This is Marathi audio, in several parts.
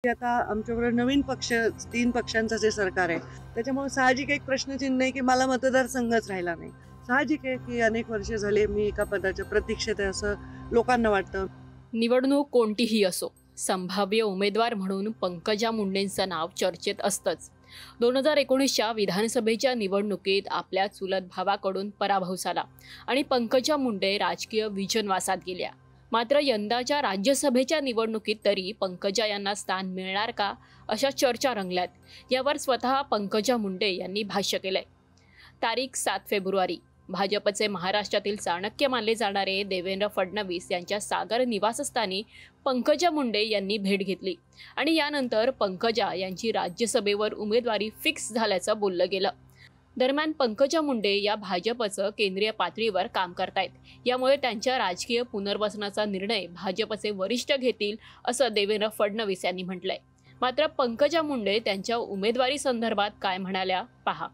आता आमच्याकडे नवीन पक्ष 3 पक्षांचं जे सरकार आहे, त्याच्यामुळे साहजिक एक प्रश्नचिन्ह आहे, की मला मतदारसंघच राहिला नाही. साहजिक आहे, की अनेक वर्ष झाले मी एका पदाच्या प्रतीक्षेत आहे असं लोकांना वाटतं. निवडणूक कोणतीही असो, संभाव्य उमेदवार म्हणून पंकजा मुंडेंचं नाव चर्चेत असतंच. 2019च्या विधानसभेच्या निवडणुकीत आपल्या चुलत भावाकडून पराभव झाला आणि पंकजा मुंडे राजकीय विजनवासात गेल्या. मात्र यंदाच्या राज्यसभेच्या निवडणुकीत तरी पंकजा यांना स्थान मिळणार का, अशा चर्चा रंगल्यात. यावर स्वतः पंकजा मुंडे यांनी भाष्य केलंय. तारीख 7 फेब्रुवारी. भाजपचे महाराष्ट्रातील चाणक्य मानले जाणारे देवेंद्र फडणवीस यांच्या सागर निवासस्थानी पंकजा मुंडे यांनी भेट घेतली आणि यानंतर पंकजा यांची राज्यसभेवर उमेदवारी फिक्स झाल्याचं बोललं गेलं. दरम्यान पंकजा मुंडे या भाजपचं केंद्रीय पातळीवर काम करतायत. यामुळे त्यांच्या राजकीय पुनर्वसनाचा निर्णय भाजपचे वरिष्ठ घेतील असं देवेंद्र फडणवीस यांनी म्हटलंय. मात्र पंकजा मुंडे त्यांच्या उमेदवारी संदर्भात काय म्हणाल्या पहा.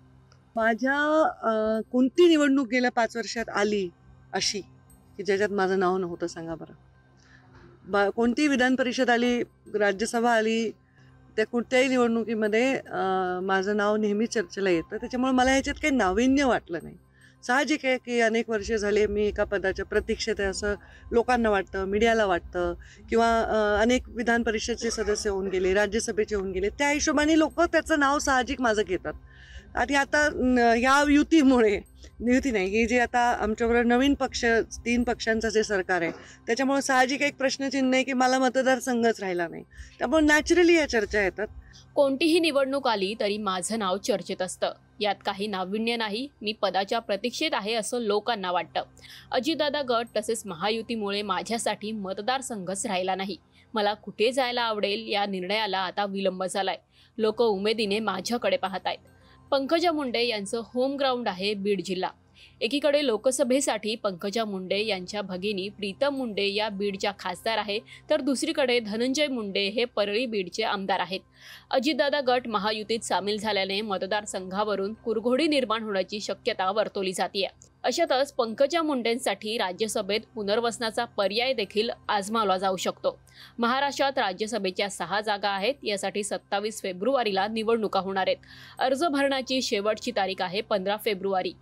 माझ्या कोणती निवडणूक गेल्या 5 वर्षात आली अशी, की ज्याच्यात माझं नाव नव्हतं सांगा बरं? कोणती विधान परिषद आली, राज्यसभा आली, त्या कुठल्याही निवडणुकीमध्ये माझं नाव नेहमी चर्चेला येतं. त्याच्यामुळे मला ह्याच्यात काही नाविन्य वाटलं नाही. साहजिक आहे, की अनेक वर्ष झाले मी एका पदाच्या प्रतीक्षेत आहे असं लोकांना वाटतं, मीडियाला वाटतं, किंवा अनेक विधान परिषदेचे सदस्य होऊन गेले, राज्यसभेचे होऊन गेले. त्या हिशोबाने लोक त्याचं नाव साहजिक माझं घेतात. आणि आता या युती नाही, हे जे आता आमच्याकडे नवीन पक्ष 3 पक्षांचं जे सरकार आहे, त्याच्यामुळे साहजिक एक प्रश्नचिन्ह आहे, की मला मतदारसंघच राहिला नाही. त्यामुळे नॅचरली या चर्चा येतात. कोणतीही निवडणूक आली तरी माझं नाव चर्चेत असतं. यात काही नाविन्य नाही. मी पदाच्या प्रतीक्षेत आहे असं लोकांना वाटतं. अजितदादा गट तसेच महायुतीमुळे माझ्यासाठी मतदारसंघच राहिला नाही. मला कुठे जायला आवडेल या निर्णयाला आता विलंब झालाय. लोक उमेदीने माझ्याकडे पाहत आहेत. पंकजा मुंडे यांचं होम ग्राउंड आहे बीड जिल्हा. एकीकडे लोकसभेसाठी पंकजा मुंडे यांच्या भगिनी प्रीतम मुंडे या बीडच्या खासदार आहे, तर दुसरीकडे धनंजय मुंडे हे परळी बीडचे आमदार आहेत. अजितदादा गट महायुतीत सामील झाल्याने मतदारसंघावरून कुरघोडी निर्माण होण्याची शक्यता वर्तवली जाते. अशातच पंकजा मुंडेंसाठी राज्यसभेत पुनर्वसनाचा पर्याय देखील आजमावला जाऊ शकतो. महाराष्ट्रात राज्यसभेच्या 6 जागा आहेत. यासाठी 27 फेब्रुवारीला निवडणुका होणार आहेत. अर्ज भरण्याची शेवटची तारीख आहे 15 फेब्रुवारी.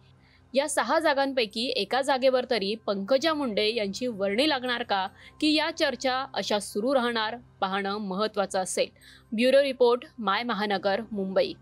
या 6 जागांपैकी एका जागेवर तरी पंकजा मुंडे यांची वर्णी लागणार का, की या चर्चा अशा सुरू राहणार, पाहणं महत्त्वाचं असेल. ब्युरो रिपोर्ट, माय महानगर, मुंबई.